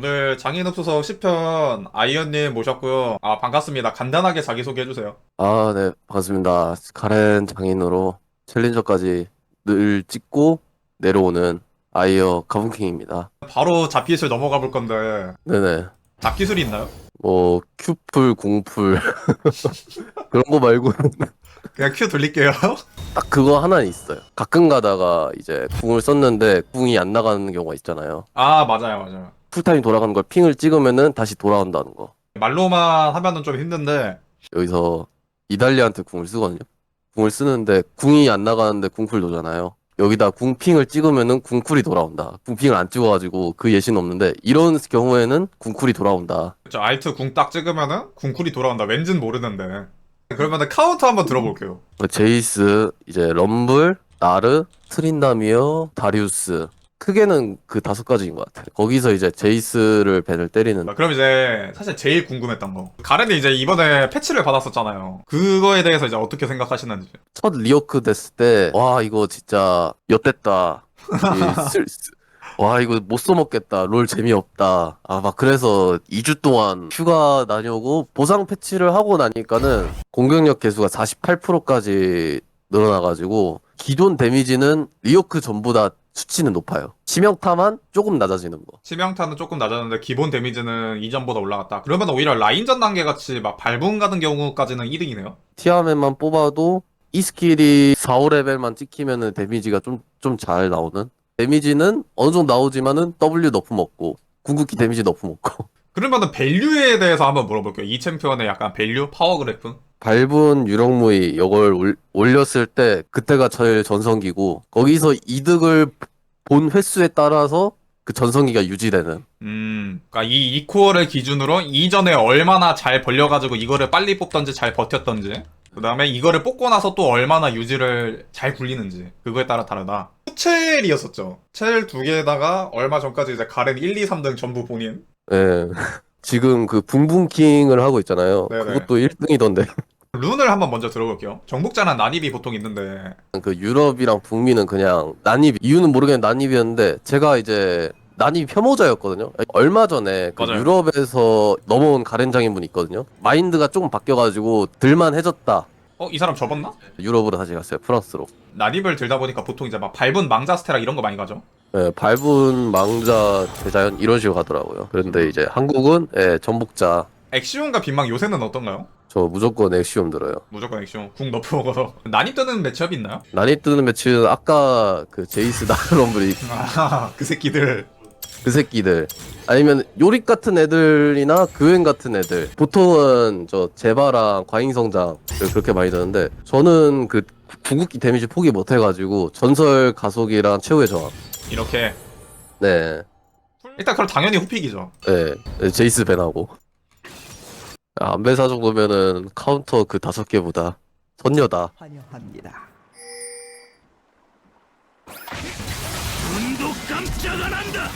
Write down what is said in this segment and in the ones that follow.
오늘 장인읍소서 10편 아이언님 모셨고요. 반갑습니다. 간단하게 자기소개해주세요. 네, 반갑습니다. 가렌 장인으로 챌린저까지 늘 찍고 내려오는 아이어 가분킹입니다. 바로 잡기술 넘어가 볼 건데, 네네. 잡기술이 있나요? 뭐, 큐풀, 궁풀, 그런 거 말고는 그냥 큐 돌릴게요. 딱 그거 하나 있어요. 가끔 가다가 이제 궁을 썼는데 궁이 안 나가는 경우가 있잖아요. 맞아요, 맞아요. 풀타임 돌아가는 걸 핑을 찍으면은 다시 돌아온다는 거. 말로만 하면은 좀 힘든데, 여기서 이달리한테 궁을 쓰거든요. 궁을 쓰는데 궁이 안 나가는데 궁풀 도잖아요. 여기다 궁핑을 찍으면은 궁쿨이 돌아온다. 궁핑을 안 찍어가지고 그 예시는 없는데 이런 경우에는 궁쿨이 돌아온다. 그쵸, 알트 궁 딱 찍으면은 궁쿨이 돌아온다. 왠진 모르는데. 그러면은 카운터 한번 들어볼게요. 제이스, 이제 럼블, 나르, 트린다미어, 다리우스. 크게는 그 5가지인 것 같아요. 거기서 이제 제이스를 벤을 때리는. 그럼 이제 사실 제일 궁금했던 거. 가렌이 이제 이번에 패치를 받았었잖아요. 그거에 대해서 이제 어떻게 생각하시는지. 첫 리어크 됐을 때, 와, 이거 진짜 엿됐다. 와, 이거 못 써먹겠다. 롤 재미없다. 막 그래서 2주 동안 휴가 다녀오고 보상 패치를 하고 나니까는 공격력 개수가 48%까지 늘어나가지고 기존 데미지는 리어크 전보다 수치는 높아요. 치명타만 조금 낮아지는 거. 치명타는 조금 낮았는데 기본 데미지는 이전보다 올라갔다. 그러면 오히려 라인전 단계 같이 막 발분 같은 경우까지는 2등이네요. 티아멧만 뽑아도 이 스킬이 4, 5레벨만 찍히면은 데미지가 좀 잘 나오는? 데미지는 어느 정도 나오지만은 W 너프 먹고 궁극기 데미지 너프 먹고 그러면은 밸류에 대해서 한번 물어볼게요. 이 챔피언의 약간 밸류, 파워 그래프. 밟은 유령무이 이걸 올렸을 때 그때가 제일 전성기고 거기서 이득을 본 횟수에 따라서 그 전성기가 유지되는. 그러니까 이 이코어를 기준으로 이전에 얼마나 잘 벌려가지고 이거를 빨리 뽑던지 잘 버텼던지. 그 다음에 이거를 뽑고 나서 또 얼마나 유지를 잘 굴리는지. 그거에 따라 다르다. 첼이었었죠. 첼 두 개에다가 얼마 전까지 이제 가렌 1, 2, 3등 전부 본인. 예. 지금 그 붕붕킹을 하고 있잖아요. 네네. 그것도 1등이던데. 룬을 한번 먼저 들어볼게요. 정복자는 난입이 보통 있는데. 그 유럽이랑 북미는 그냥 난입, 이유는 모르겠는데 난입이었는데 제가 이제 난입 혐오자였거든요. 얼마 전에 그 맞아요. 유럽에서 넘어온 가렌장인 분이 있거든요. 마인드가 조금 바뀌어가지고 들만해졌다. 이 사람 접었나? 유럽으로 다시 갔어요. 프랑스로. 난입을 들다 보니까 보통 이제 막 밟은 망자 스테라 이런 거 많이 가죠. 예, 밟은 망자 대자연 이런 식으로 가더라고요. 그런데 이제 한국은 전복자. 엑시온과 빈망 요새는 어떤가요? 저 무조건 엑시움 들어요. 무조건 엑시온. 궁 너프 먹어서. 난입 뜨는 매치업이 있나요? 난입 뜨는 매치는 아까 그 제이스 나름블이 그 새끼들. 그 새끼들 아니면 요릭 같은 애들이나 그웬 같은 애들 보통은 저 제바랑 과잉성장을 그렇게 많이 드는데 저는 그 궁극기 데미지 포기 못해가지고 전설 가속이랑 최후의 저항. 이렇게. 네, 일단 그럼 당연히 후픽이죠. 네, 제이스 밴하고 안배사 정도면은 카운터 그 5개보다 선녀다. 환영합니다. 눈도 깜짝 안 한다.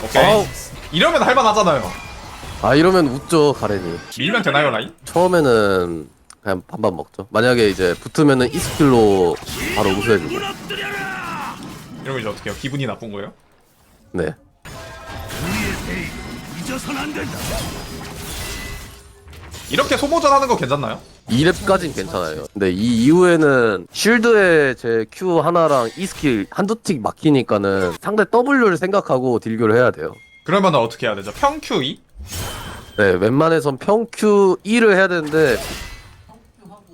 오케이. 이러면 할만하잖아요. 이러면 웃죠 가렌이. 밀면 되나요, 라인? 처음에는 그냥 반반 먹죠. 만약에 이제 붙으면은 이 스킬로 바로 우수해주고. 무너뜨려라. 이러면 이제 어떻게 해요? 기분이 나쁜 거예요? 네. 우리의 대의 잊어선 안 된다. 이렇게 소모전 하는 거 괜찮나요? 2렙까진 괜찮아요. 근데 이 이후에는 쉴드에 제 Q 하나랑 이 스킬 한두 틱 막히니까는 상대 W를 생각하고 딜교를 해야 돼요. 그러면 어떻게 해야 되죠? 평 Q2? 네, 웬만해선 평 Q 2를 해야 되는데 평 Q 하고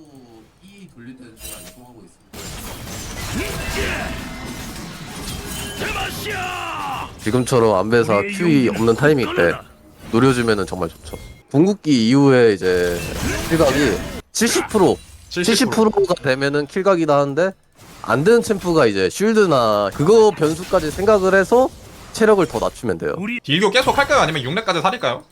E 돌릴 때는 제가 이동하고 있습니다. 대마시아. 지금처럼 안배사 Q2 없는 타이밍 때 노려주면은 정말 좋죠. 궁극기 이후에 이제 킬각이 70% 70%가 되면은 킬각이다 하는데 안 되는 챔프가 이제 쉴드나 그거 변수까지 생각을 해서 체력을 더 낮추면 돼요. 우리 딜교 계속 할까요? 아니면 6렙까지 살릴까요?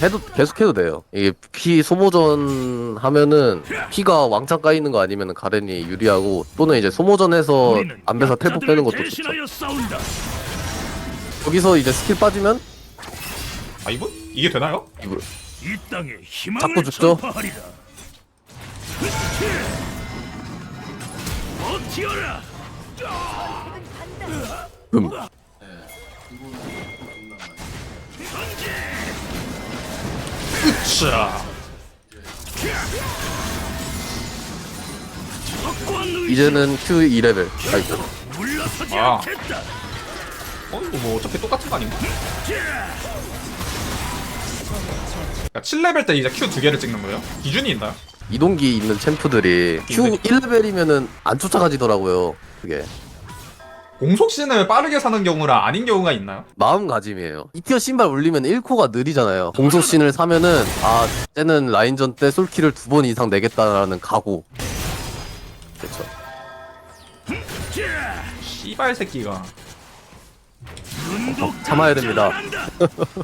해도 계속 해도 돼요. 이게 피 소모전 하면은 피가 왕창 까이는 거 아니면은 가렌이 유리하고 또는 이제 소모전해서 우리는 안배사 텔포 빼는 것도 좋죠. 대신하여 싸운다. 여기서 이제 스킬 빠지면 이분? 이게 되나요? 이거 이 땅에 희망을 자꾸 죽죠? 전파하리라. 버티어라. 음. 으쌰. 이제는 Q2레벨. 아이고. 물러서지 아. 않겠다. 이거 뭐 어차피 똑같은 거 아닌가? 그러니까 7레벨 때 이제 Q 2개를 찍는 거예요? 기준이 있나요? 이동기 있는 챔프들이 Q1레벨이면은 안 쫓아가지더라고요. 그게. 공속신을 빠르게 사는 경우랑 아닌 경우가 있나요? 마음가짐이에요. 2티어 신발 올리면 1코가 느리잖아요. 공속신을 사면은 아 쟤는 라인전 때 솔킬을 2번 이상 내겠다라는 각오. 그렇죠. 씨발 새끼가. 눈도 참아야 됩니다. 깜짝 안 한다.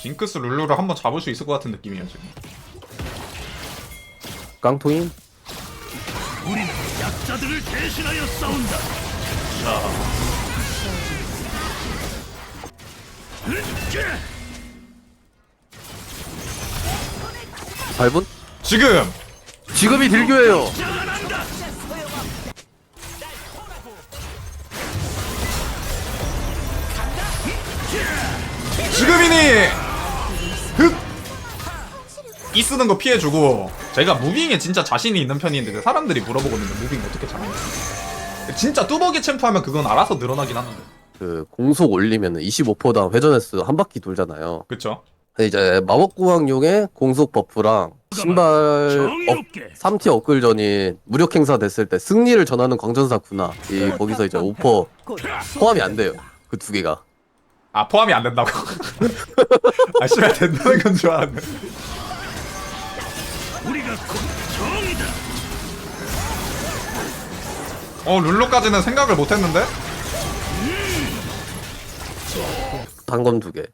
징크스 룰루를 한번 잡을 수 있을 것 같은 느낌이에요 지금. 깡통인? 우리는 약자들을 대신하여 싸운다. 밟은? 지금 지금이 딜교예요. 자간한다. 지금이니. 흑. 이 쓰는 거 피해주고 제가 무빙에 진짜 자신이 있는 편인데 사람들이 물어보거든요. 무빙 어떻게 잘하냐. 진짜 뚜벅이 챔프 하면 그건 알아서 늘어나긴 하는데. 그 공속 올리면은 25%당 회전횟수 한 바퀴 돌잖아요. 그쵸? 근데 이제 마법구왕용의 공속 버프랑 신발 정의롭게 3티어 업글전이 무력 행사 됐을 때 승리를 전하는 광전사 군화 이 거기서 이제 5% 포함이 안 돼요. 그 두 개가. 아 포함이 안 된다고? 아 씨발 된다는 건 줄 알았네. 우리가 곧 정이다. 룰루까지는 생각을 못했는데? 단검 두 개.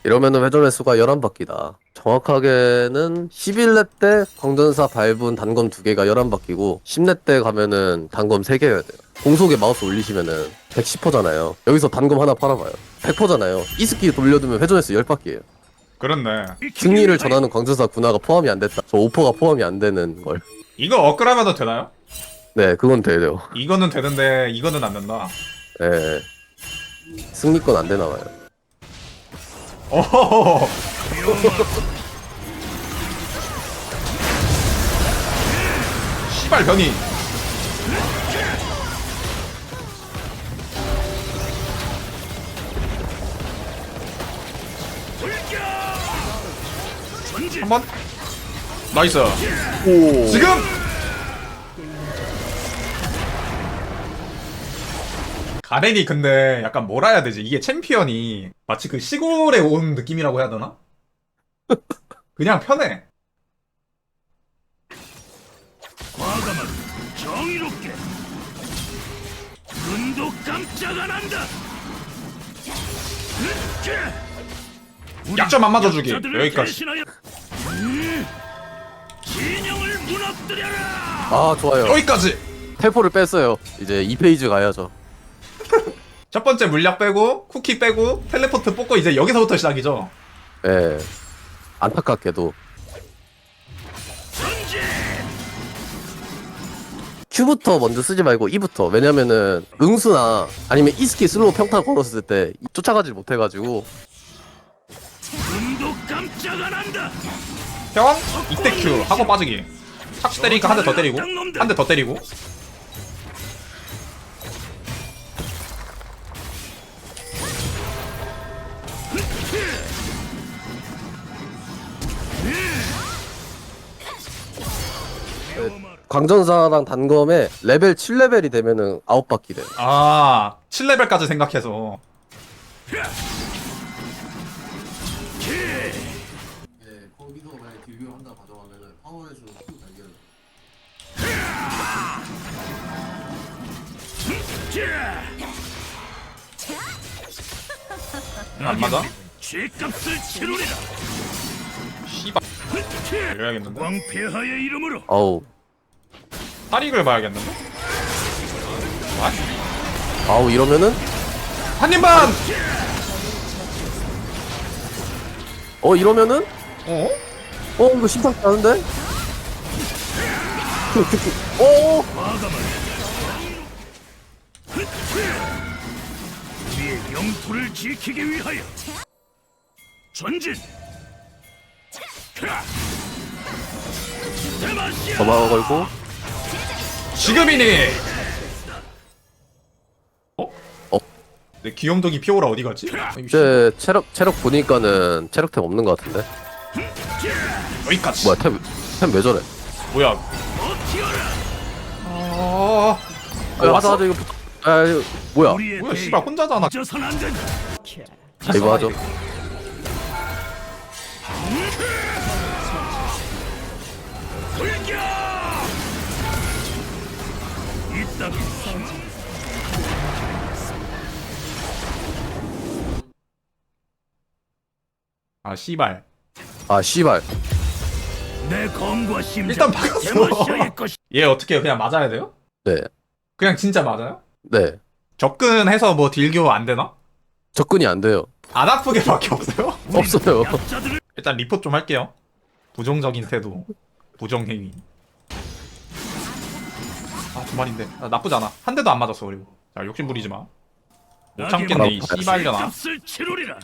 이러면은 회전 횟수가 11바퀴다. 정확하게는 11렙 때 광전사 밟은 단검 두 개가 11바퀴고 10렙 때 가면은 단검 3개여야 돼요. 공속에 마우스 올리시면은 110%잖아요. 여기서 단검 하나 팔아봐요. 100%잖아요. 이 스킬 돌려두면 회전 횟수 10바퀴예요. 그렇네. 승리를 전하는 광전사 군화가 포함이 안 됐다. 저 5%가 포함이 안 되는 걸. 이거 업그레이드하면 되나요? 네, 그건 돼요. 이거는 되는데 이거는 안 된다. 예. 승리권 안 되나 봐요. 어허허. 씨발 변이. 한번 나이스. 오. 지금 가렌이 근데 약간 뭐라 해야 되지? 이게 챔피언이 마치 그 시골에 온 느낌이라고 해야 되나? 그냥 편해. 과감하게 정의롭게 눈도 깜짝 안 한다. 약점 안 맞아주기. 약자들을 여기까지. 대신하여 진영을 무너뜨려라. 아, 좋아요. 여기까지. 텔포를 뺐어요. 이제 2페이지 가야죠. 첫 번째 물약 빼고 쿠키 빼고 텔레포트 뽑고 이제 여기서부터 시작이죠. 예. 안타깝게도. 전진. Q부터 먼저 쓰지 말고 E부터. 왜냐면은 응수나 아니면 E스키 슬로우 평타 걸었을 때 쫓아가질 못해가지고. 눈도 깜짝 안 한다. 형 이때 Q 하고 빠지기. 착시 때리니까 한 대 더 때리고 한 대 더 때리고. 광전사랑 단검에 레벨 7레벨이 되면은 9바퀴 돼요. 아 7레벨까지 생각해서. 거기서 만약 딜교 한다 가져가면은 파워해서 달걀. 안 맞아? 죗값을 치르리라. 씨발 이래야겠는데. 왕폐하의 이름으로 아우. 탈익을 봐야겠는데. 아우 이러면은 한입만. 이러면은 어? 이거 심상치 않은데? 과감하게 우리의 영토를 지키기 위하여 전진. 대마시아. 점화 걸고 지금이니. 어? 어? 내 귀염둥이 피오라 어디 갔지? 이제 체력 보니까는 체력템 없는 것 같은데. 여기까지. 뭐야 템 왜 저래? 뭐야? 버티어라. 아, 맞아 이거 이거 뭐야? 우리의 뭐야, 대의 씨발, 혼자잖아. 잊어선 안 된다. 이거 하죠. 돌격! 이따 아 씨발. 아 씨발. 내 검과 심장 일단 박았어. 대마시아의 것이. 얘 어떻게 해요? 그냥 맞아야 돼요? 네. 그냥 진짜 맞아요? 네. 접근해서 뭐 딜교 안 되나? 접근이 안 돼요. 안 아프게밖에 없어요? 없어요. 약자들을 일단 리포트 좀 할게요. 부정적인 태도, 부정행위. 아 주말인데 나쁘지 않아. 한 대도 안 맞았어. 그리고 자 욕심 부리지 마. 못 참겠네 이 씨발려나. 값을 치르리라.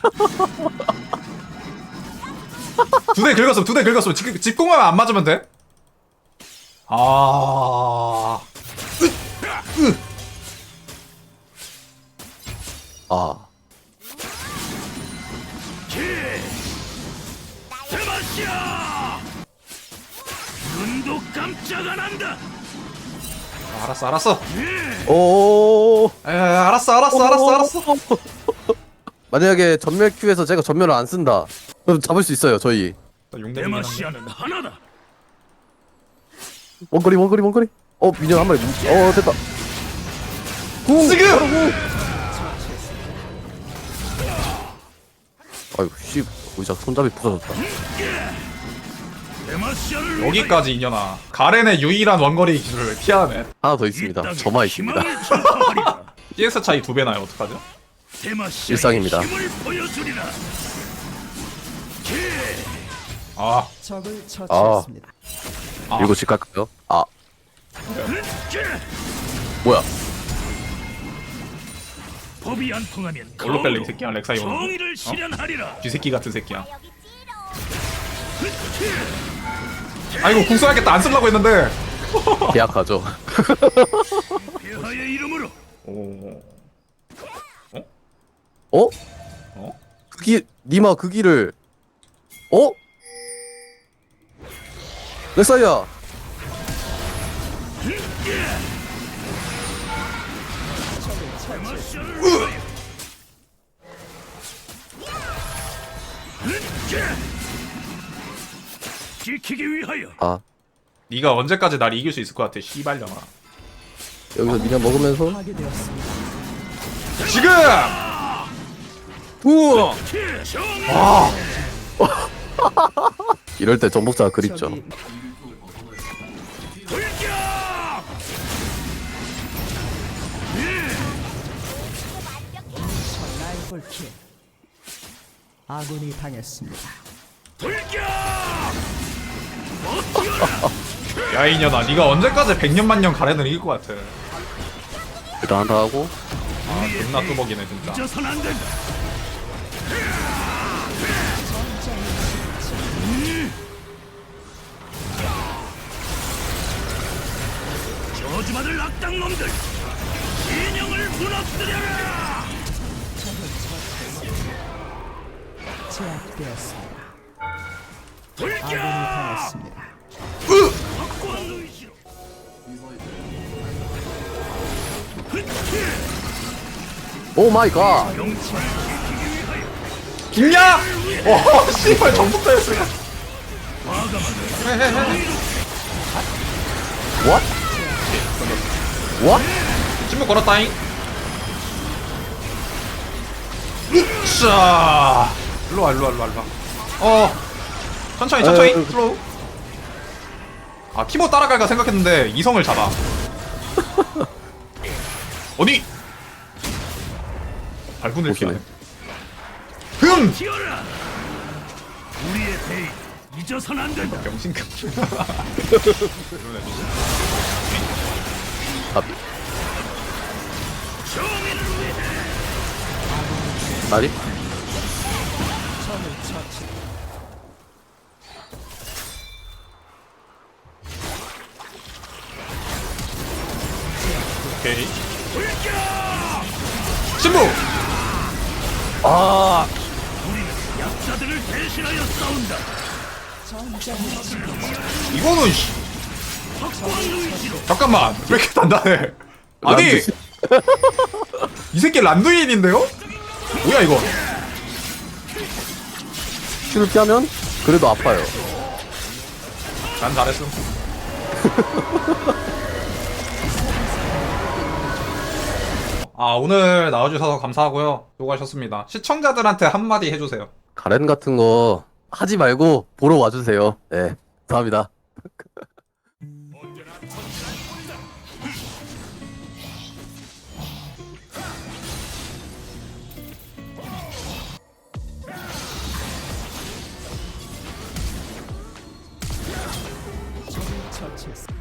두 대 긁었어. 집공하면 안 맞으면 돼? 아... 아. 대마시아. 눈도 깜짝 안 한다. 알았어. 오. 알았어. 만약에 전멸 큐에서 제가 전멸을 안 쓴다. 그럼 잡을 수 있어요 저희. 나 용내긴 한데. 대마시아는 하나다. 원거리. 민현 한 마리. 됐다. 지금! 아유 씨. 의자 손잡이 부서졌다. 대마시아를 여기까지 이년아. 가렌의 유일한 원거리 기술을 피하네. 하나 더 있습니다. 점화 있습니다. CS 차이 2배 나요. 어떡하죠? 일상입니다. 힘을 보여주리라. 아, 적을 처치했습니다. 이거 집 갈까요? 아. 뭐야? 법이 안 통하면 얼로 뺄래 이 새끼야. 렉사이 오는 정의를 실현하리라. 쥐새끼 같은 새끼야. 아이고 궁 써야겠다. 안 쓰려고 했는데. 계약하죠. 폐하의 이름으로 오. 어? 어? 니마 그 길을 렉사이야. 대마시아를 위하여. 지키기 위하여. 아 네가 언제까지 날 이길 수 있을 것 같아. 씨발려나. 여기서 미녀 먹으면서 파괴되었습니다. 지금. 우와. 정의. 이럴 때 전복자가 그립죠. 적이 돌격. 라이벌킬. 아군이 당했습니다. 돌격. 버티어라. 야 이년아. 네가 언제까지 100년 만년 가렌을 이길 것 같아. 일단 한다 하고 아 존나 뚜벅이네 진짜. 잊어선 안 된다. 저주받을 악당놈들 진영을 무너뜨려라. 제압되었습니다. 돌격. 아군이 당했습니다. 확고한 의지로. 오 마이 갓. 영치를 지키기 위하여 김야. 어 씨발 전복자였어. What? What? 침묵 걸었다잉. 자. 일로와. 천천히 에이, 슬로우. 아 티모 따라갈까 생각했는데 이성을 잡아. 어디? 발군을 웃기네. 피하네. 흠! 튀어라. 우리의 대의 잊어선 안 된다. 병신급. 아, 정의를 위해 아니? 적을 처치. 오케이. 신부! 아, 약자들을 대신하여 싸운다. 이거는 씨. 확고한 의지로 잠깐만 왜 이렇게 단단해? 아니 란두. 이 새끼 란두인인데요? 뭐야 이거? 큐를 피하면 그래도 아파요. 난 잘했음. 아 오늘 나와주셔서 감사하고요. 수고하셨습니다. 시청자들한테 한마디 해주세요. 가렌 같은 거 하지 말고 보러 와주세요. 네, 감사합니다. 적을 처치했습니다.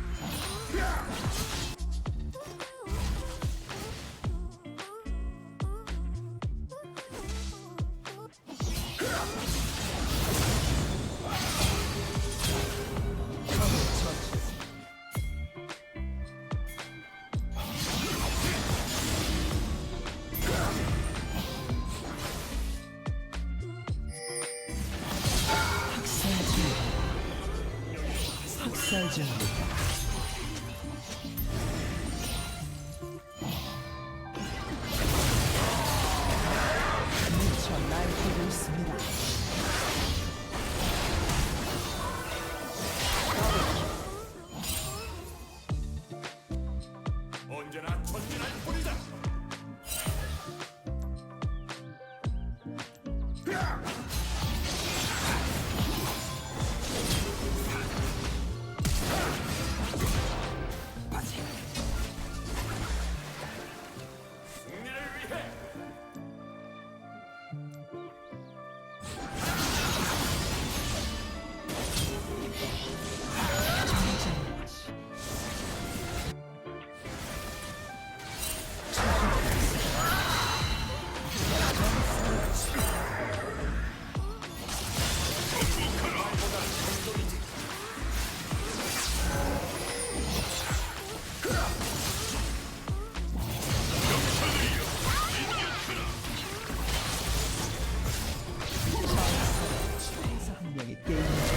학살 중입니다. 미쳐 날뛰고 있습니다. 언제나 전진할 뿐이다. 회사 한 명이 게임 중.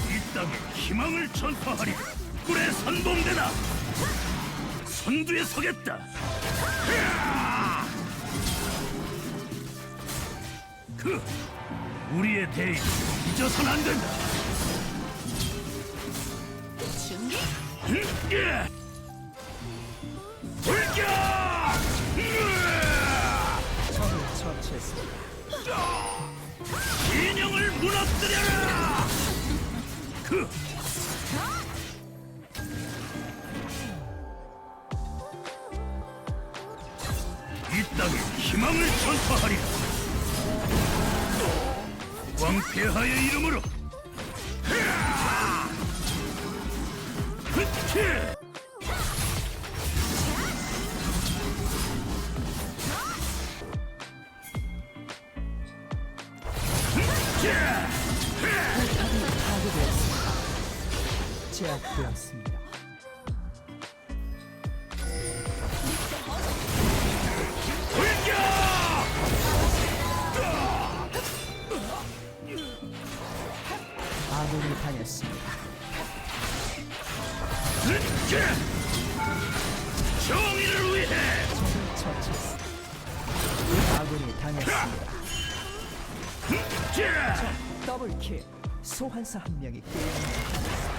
이 땅에 희망을 전파하리. 꿀의 선봉대다. 선두에 서겠다. 그 우리의 대의를 잊어서는 안 된다. 준비? 불격! 적을 처치했습니다. 진영을 무너뜨려라! 그 이 땅에 희망을 전파하리라. 왕폐하의 이름으로. 흐치! 제압되었습니다. 불격! 아군이 당했습니다. 흐치! 정의를 위해. 적을 처치했습니다. 아군이 당했습니다. 흐치! 더블킬. 소환사 한 명이 게임 중.